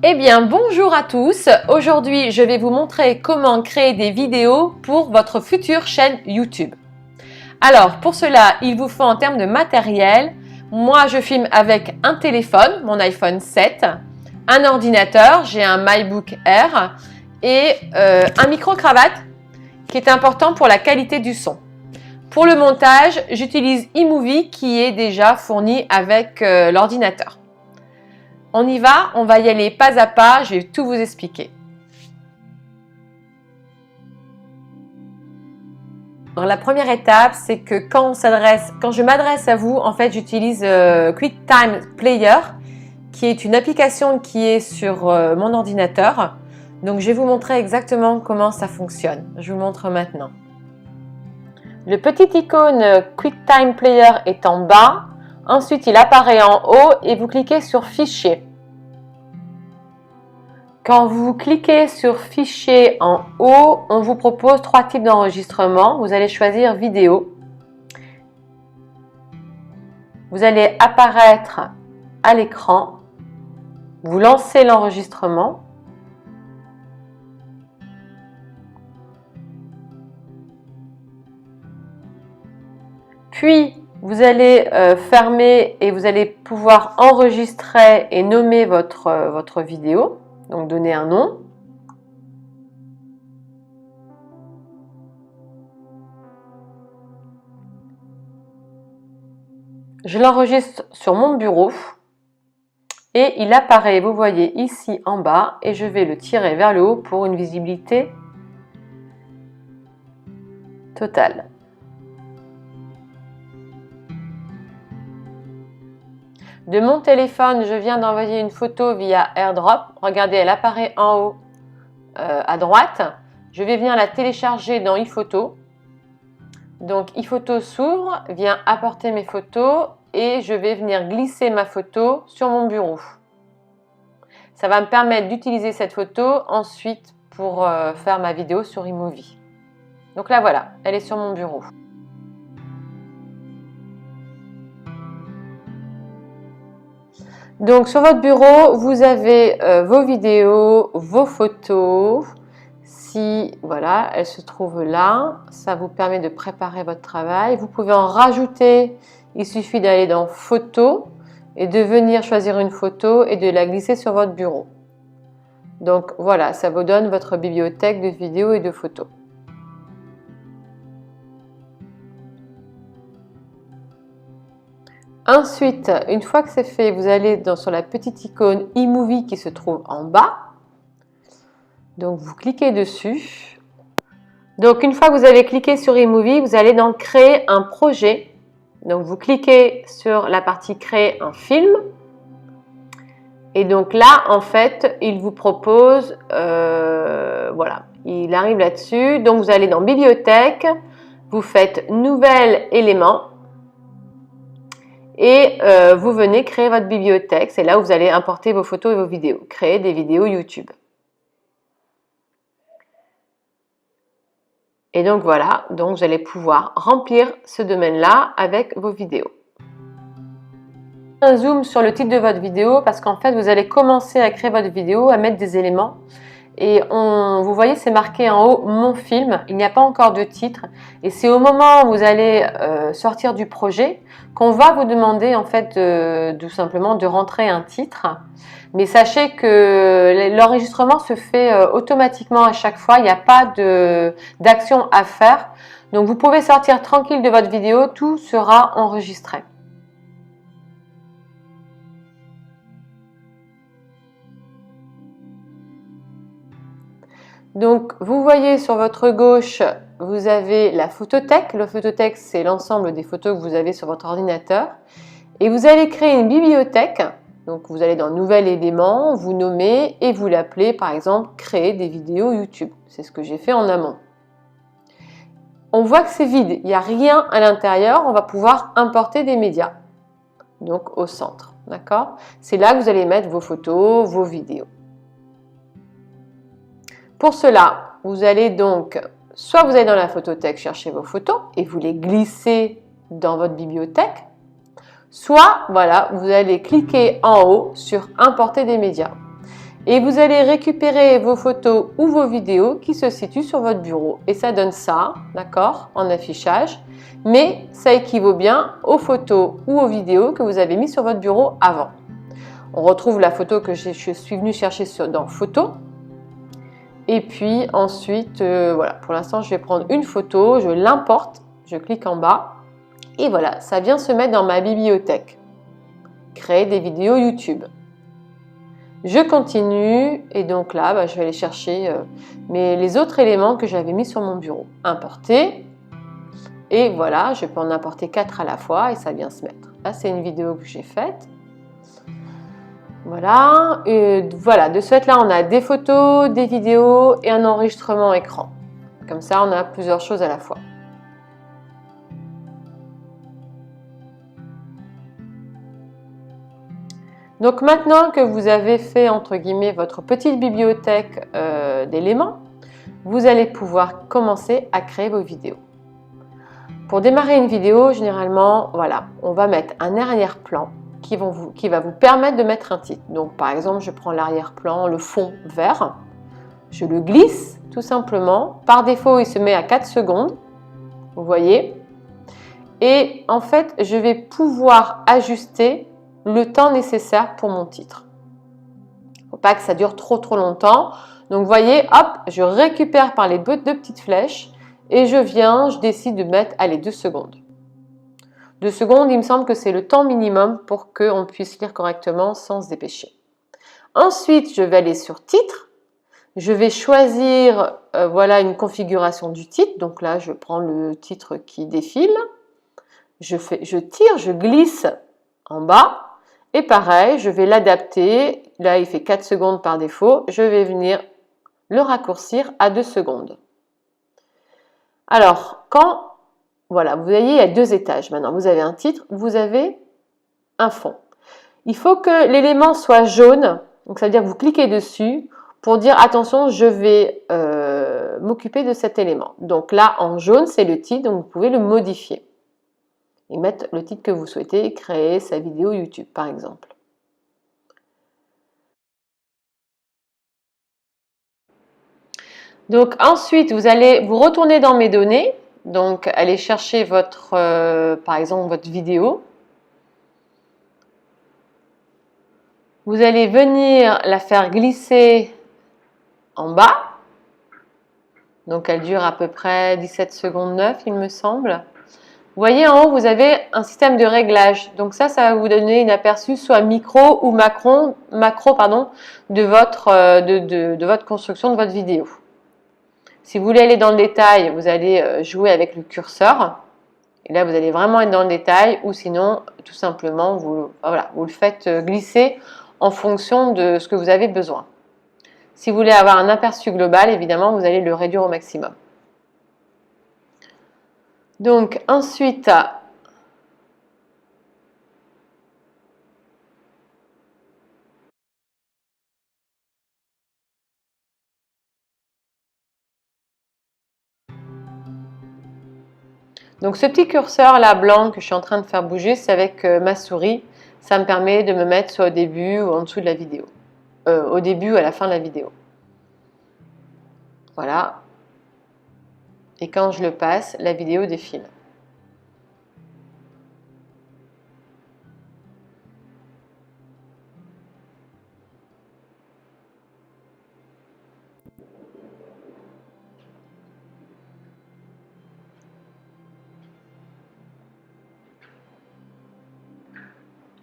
Eh bien, bonjour à tous. Aujourd'hui, je vais vous montrer comment créer des vidéos pour votre future chaîne YouTube. Alors, pour cela, il vous faut en termes de matériel, moi je filme avec un téléphone, mon iPhone 7, un ordinateur, j'ai un MacBook Air et un micro-cravate qui est important pour la qualité du son. Pour le montage, j'utilise iMovie qui est déjà fourni avec l'ordinateur. On y va, on va y aller pas à pas, je vais tout vous expliquer. Alors, la première étape, c'est que quand je m'adresse à vous, en fait, j'utilise QuickTime Player, qui est une application qui est sur mon ordinateur. Donc, je vais vous montrer exactement comment ça fonctionne. Je vous montre maintenant. Le petit icône QuickTime Player est en bas. Ensuite, il apparaît en haut et vous cliquez sur Fichier. Quand vous cliquez sur Fichier en haut, on vous propose 3 types d'enregistrement. Vous allez choisir Vidéo. Vous allez apparaître à l'écran. Vous lancez l'enregistrement. Puis, vous allez fermer et vous allez pouvoir enregistrer et nommer votre vidéo. Donc, donner un nom. Je l'enregistre sur mon bureau et il apparaît, vous voyez ici en bas, et je vais le tirer vers le haut pour une visibilité totale. De mon téléphone, je viens d'envoyer une photo via AirDrop. Regardez, elle apparaît en haut à droite. Je vais venir la télécharger dans iPhoto. Donc iPhoto s'ouvre, vient apporter mes photos et je vais venir glisser ma photo sur mon bureau. Ça va me permettre d'utiliser cette photo ensuite pour faire ma vidéo sur iMovie. Donc là voilà, elle est sur mon bureau. Donc sur votre bureau, vous avez vos vidéos, vos photos. Si voilà, elles se trouvent là, ça vous permet de préparer votre travail. Vous pouvez en rajouter, il suffit d'aller dans Photos et de venir choisir une photo et de la glisser sur votre bureau. Donc voilà, ça vous donne votre bibliothèque de vidéos et de photos. Ensuite, une fois que c'est fait, vous allez sur la petite icône iMovie qui se trouve en bas. Donc, vous cliquez dessus. Donc, une fois que vous avez cliqué sur iMovie, vous allez dans Créer un projet. Donc, vous cliquez sur la partie Créer un film. Et donc là, en fait, il vous propose, voilà, il arrive là-dessus. Donc, vous allez dans Bibliothèque, vous faites Nouvel élément. Et vous venez créer votre bibliothèque. C'est là où vous allez importer vos photos et vos vidéos. Créer des vidéos YouTube. Et donc voilà, donc vous allez pouvoir remplir ce domaine-là avec vos vidéos. Un zoom sur le titre de votre vidéo parce qu'en fait, vous allez commencer à créer votre vidéo, à mettre des éléments. Et vous voyez, c'est marqué en haut « Mon film ». Il n'y a pas encore de titre. Et c'est au moment où vous allez sortir du projet qu'on va vous demander en fait tout simplement de rentrer un titre. Mais sachez que l'enregistrement se fait automatiquement à chaque fois. Il n'y a pas d'action à faire. Donc vous pouvez sortir tranquille de votre vidéo. Tout sera enregistré. Donc, vous voyez sur votre gauche, vous avez la photothèque. La photothèque, c'est l'ensemble des photos que vous avez sur votre ordinateur. Et vous allez créer une bibliothèque. Donc, vous allez dans Nouvel élément, vous nommez et vous l'appelez, par exemple, Créer des vidéos YouTube. C'est ce que j'ai fait en amont. On voit que c'est vide, il n'y a rien à l'intérieur. On va pouvoir importer des médias. Donc, au centre. D'accord? C'est là que vous allez mettre vos photos, vos vidéos. Pour cela, vous allez donc, soit vous allez dans la photothèque chercher vos photos et vous les glissez dans votre bibliothèque, soit voilà, vous allez cliquer en haut sur Importer des médias. Et vous allez récupérer vos photos ou vos vidéos qui se situent sur votre bureau. Et ça donne ça, d'accord, en affichage. Mais ça équivaut bien aux photos ou aux vidéos que vous avez mis sur votre bureau avant. On retrouve la photo que je suis venue chercher dans Photos. Et puis ensuite, voilà, pour l'instant, je vais prendre une photo, je l'importe, je clique en bas. Et voilà, ça vient se mettre dans ma bibliothèque. Créer des vidéos YouTube. Je continue et donc là, je vais aller chercher les autres éléments que j'avais mis sur mon bureau. Importer. Et voilà, je peux en importer 4 à la fois et ça vient se mettre. Là, c'est une vidéo que j'ai faite. Voilà, voilà, de ce fait-là, on a des photos, des vidéos et un enregistrement écran. Comme ça, on a plusieurs choses à la fois. Donc maintenant que vous avez fait, entre guillemets, votre petite bibliothèque d'éléments, vous allez pouvoir commencer à créer vos vidéos. Pour démarrer une vidéo, généralement, voilà, on va mettre un arrière-plan qui va vous permettre de mettre un titre. Donc par exemple, je prends l'arrière-plan, le fond vert, je le glisse tout simplement. Par défaut, il se met à 4 secondes, vous voyez. Et en fait, je vais pouvoir ajuster le temps nécessaire pour mon titre. Il ne faut pas que ça dure trop longtemps. Donc vous voyez, hop, je récupère par les deux petites flèches et je décide de mettre, allez, 2 secondes. 2 secondes, il me semble que c'est le temps minimum pour qu'on puisse lire correctement sans se dépêcher. Ensuite, je vais aller sur titre. Je vais choisir voilà, une configuration du titre. Donc là, je prends le titre qui défile. Je tire, je glisse en bas. Et pareil, je vais l'adapter. Là, il fait 4 secondes par défaut. Je vais venir le raccourcir à 2 secondes. Alors, voilà, vous voyez, il y a 2 étages. Maintenant, vous avez un titre, vous avez un fond. Il faut que l'élément soit jaune. Donc, ça veut dire que vous cliquez dessus pour dire attention, je vais m'occuper de cet élément. Donc là, en jaune, c'est le titre, donc vous pouvez le modifier et mettre le titre que vous souhaitez, créer sa vidéo YouTube par exemple. Donc ensuite, vous allez vous retourner dans mes données, donc aller chercher votre, par exemple, votre vidéo. Vous allez venir la faire glisser en bas. Donc elle dure à peu près 17 secondes 9, il me semble. Vous voyez en haut, vous avez un système de réglage. Donc ça va vous donner une aperçu soit micro ou macro de votre construction de votre vidéo. Si vous voulez aller dans le détail, vous allez jouer avec le curseur. Et là, vous allez vraiment être dans le détail ou sinon, tout simplement, vous le faites glisser en fonction de ce que vous avez besoin. Si vous voulez avoir un aperçu global, évidemment, vous allez le réduire au maximum. Donc ensuite, donc ce petit curseur là blanc que je suis en train de faire bouger, c'est avec ma souris. Ça me permet de me mettre soit au début ou en dessous de la vidéo. Au début ou à la fin de la vidéo. Voilà. Et quand je le passe, la vidéo défile.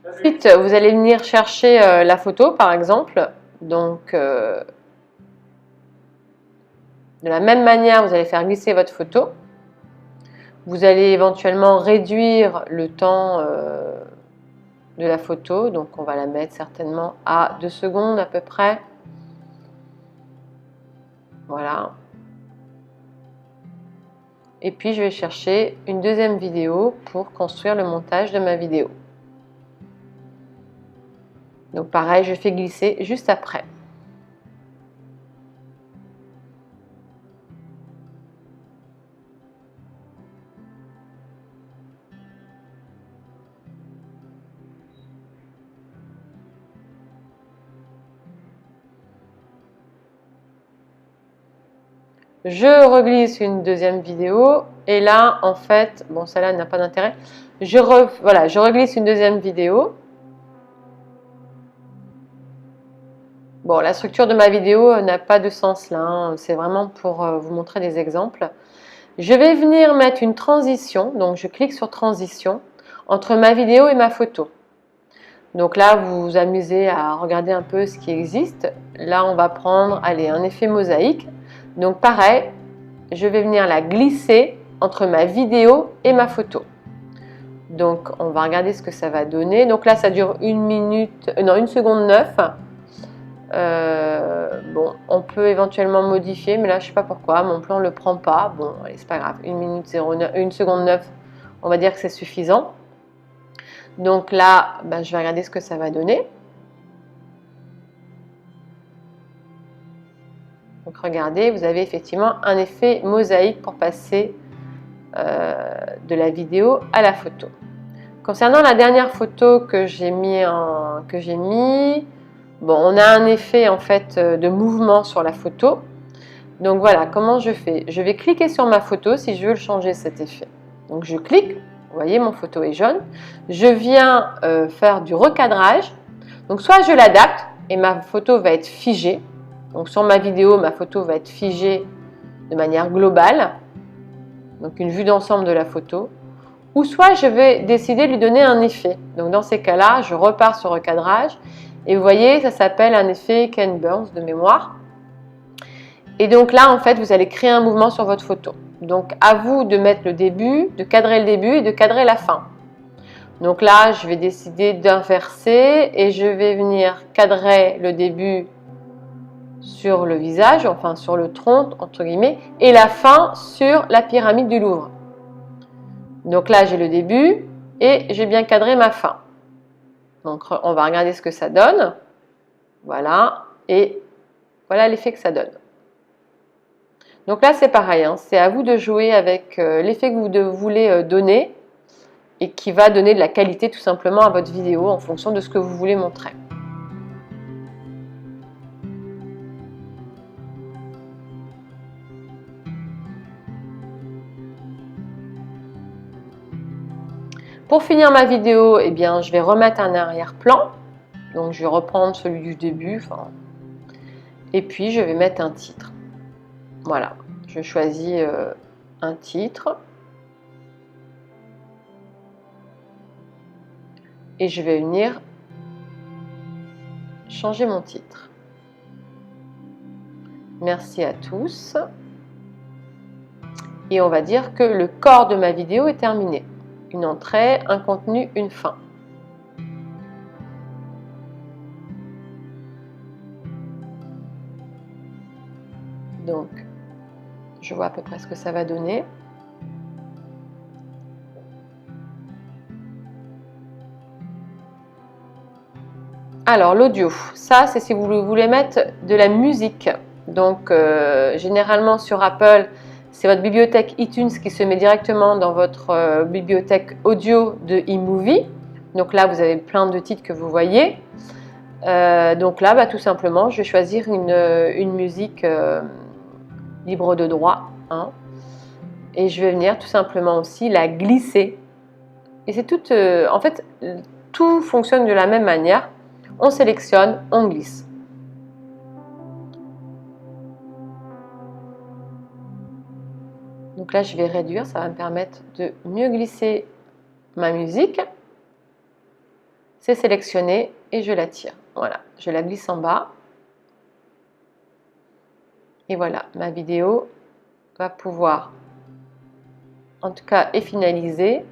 Ensuite, vous allez venir chercher la photo, par exemple. Donc, de la même manière, vous allez faire glisser votre photo. Vous allez éventuellement réduire le temps de la photo. Donc, on va la mettre certainement à 2 secondes à peu près. Voilà. Et puis, je vais chercher une deuxième vidéo pour construire le montage de ma vidéo. Donc, pareil, je fais glisser juste après. Je reglisse une deuxième vidéo et là en fait, bon celle-là n'a pas d'intérêt, voilà, je reglisse une deuxième vidéo. Bon, la structure de ma vidéo n'a pas de sens là, hein. C'est vraiment pour vous montrer des exemples. Je vais venir mettre une transition, donc je clique sur transition entre ma vidéo et ma photo. Donc là, vous vous amusez à regarder un peu ce qui existe. Là, on va prendre, allez, un effet mosaïque. Donc pareil, je vais venir la glisser entre ma vidéo et ma photo. Donc on va regarder ce que ça va donner. Donc là, ça dure 1 seconde 9. Bon, on peut éventuellement modifier, mais là, je ne sais pas pourquoi. Mon plan ne le prend pas. Bon, allez, c'est pas grave. 1 seconde 9, on va dire que c'est suffisant. Donc là, ben, je vais regarder ce que ça va donner. Donc regardez, vous avez effectivement un effet mosaïque pour passer de la vidéo à la photo. Concernant la dernière photo que j'ai mis, bon, on a un effet en fait de mouvement sur la photo. Donc voilà, comment je fais? Je vais cliquer sur ma photo si je veux changer cet effet. Donc je clique, vous voyez mon photo est jaune. Je viens faire du recadrage. Donc soit je l'adapte et ma photo va être figée. Donc sur ma vidéo, ma photo va être figée de manière globale. Donc une vue d'ensemble de la photo. Ou soit je vais décider de lui donner un effet. Donc dans ces cas-là, je repars sur recadrage. Et vous voyez, ça s'appelle un effet Ken Burns de mémoire. Et donc là, en fait, vous allez créer un mouvement sur votre photo. Donc à vous de mettre le début, de cadrer le début et de cadrer la fin. Donc là, je vais décider d'inverser et je vais venir cadrer le début sur le visage, enfin sur le tronc, entre guillemets, et la fin sur la pyramide du Louvre. Donc là, j'ai le début et j'ai bien cadré ma fin. Donc on va regarder ce que ça donne. Voilà, et voilà l'effet que ça donne. Donc là, c'est pareil, hein, c'est à vous de jouer avec l'effet que vous voulez donner et qui va donner de la qualité tout simplement à votre vidéo en fonction de ce que vous voulez montrer. Pour finir ma vidéo, eh bien, je vais remettre un arrière-plan. Donc je vais reprendre celui du début. Et puis je vais mettre un titre. Voilà, je choisis un titre. Et je vais venir changer mon titre. Merci à tous. Et on va dire que le corps de ma vidéo est terminé. Une entrée, un contenu, une fin. Donc, je vois à peu près ce que ça va donner. Alors, l'audio, ça c'est si vous voulez mettre de la musique. Donc, généralement sur Apple, c'est votre bibliothèque iTunes qui se met directement dans votre bibliothèque audio de eMovie. Donc là, vous avez plein de titres que vous voyez. Donc là, bah, tout simplement, je vais choisir une musique libre de droit. Hein, et je vais venir tout simplement aussi la glisser. Et c'est tout, en fait, tout fonctionne de la même manière. On sélectionne, on glisse. Donc là, je vais réduire, ça va me permettre de mieux glisser ma musique. C'est sélectionné et je la tire. Voilà, je la glisse en bas. Et voilà, ma vidéo va pouvoir, en tout cas, est finalisée.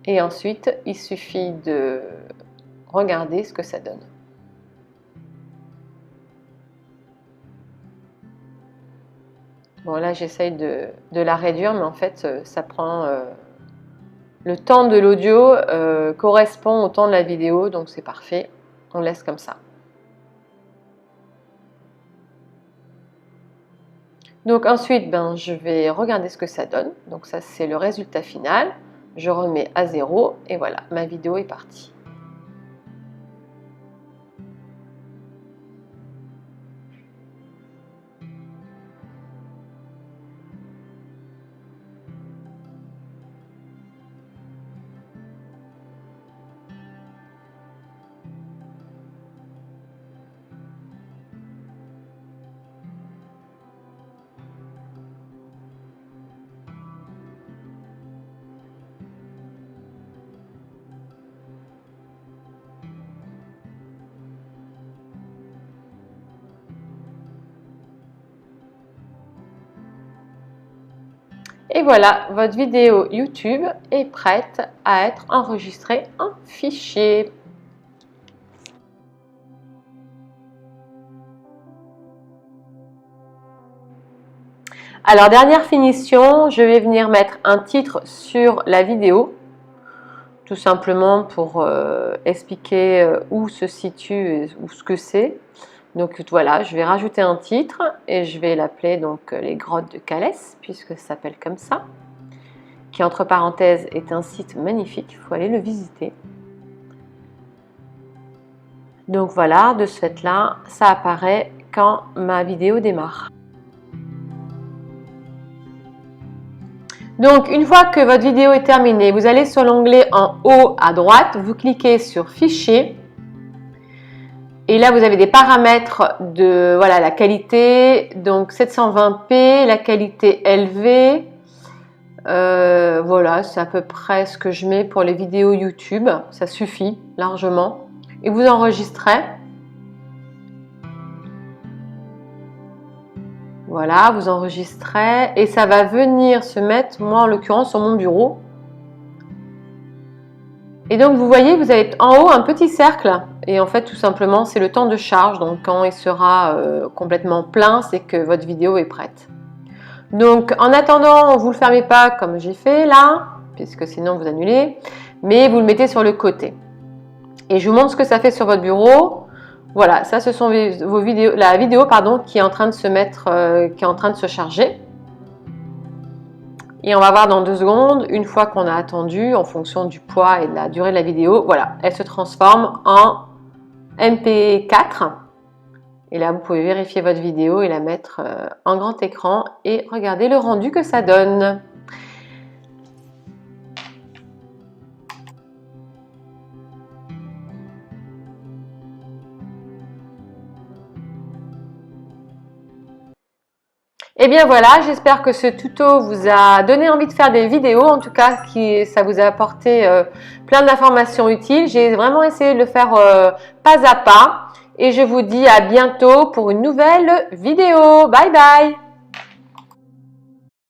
Et ensuite, il suffit de regarder ce que ça donne. Bon, là, j'essaye de la réduire, mais en fait, ça prend... le temps de l'audio correspond au temps de la vidéo, donc c'est parfait. On laisse comme ça. Donc ensuite, ben, je vais regarder ce que ça donne. Donc ça, c'est le résultat final. Je remets à 0 et voilà, ma vidéo est partie. Et voilà, votre vidéo YouTube est prête à être enregistrée en fichier. Alors, dernière finition, je vais venir mettre un titre sur la vidéo, tout simplement pour expliquer où se situe ou ce que c'est. Donc voilà, je vais rajouter un titre et je vais l'appeler donc les grottes de Calès, puisque ça s'appelle comme ça, qui entre parenthèses est un site magnifique, il faut aller le visiter. Donc voilà, de ce fait-là, ça apparaît quand ma vidéo démarre. Donc une fois que votre vidéo est terminée, vous allez sur l'onglet en haut à droite, vous cliquez sur Fichier. Et là, vous avez des paramètres de voilà, la qualité, donc 720p, la qualité LV. Voilà, c'est à peu près ce que je mets pour les vidéos YouTube. Ça suffit largement. Et vous enregistrez. Voilà, vous enregistrez et ça va venir se mettre, moi en l'occurrence, sur mon bureau. Et donc vous voyez, vous avez en haut un petit cercle et en fait tout simplement c'est le temps de charge. Donc quand il sera complètement plein, c'est que votre vidéo est prête. Donc en attendant, vous ne le fermez pas comme j'ai fait là, puisque sinon vous annulez, mais vous le mettez sur le côté. Et je vous montre ce que ça fait sur votre bureau. Voilà, ça ce sont vos vidéos, la vidéo pardon, qui est en train de se mettre, qui est en train de se charger. Et on va voir dans 2 secondes, une fois qu'on a attendu, en fonction du poids et de la durée de la vidéo, voilà, elle se transforme en MP4. Et là, vous pouvez vérifier votre vidéo et la mettre en grand écran et regarder le rendu que ça donne. Et bien voilà, j'espère que ce tuto vous a donné envie de faire des vidéos, en tout cas ça vous a apporté plein d'informations utiles. J'ai vraiment essayé de le faire pas à pas et je vous dis à bientôt pour une nouvelle vidéo. Bye bye!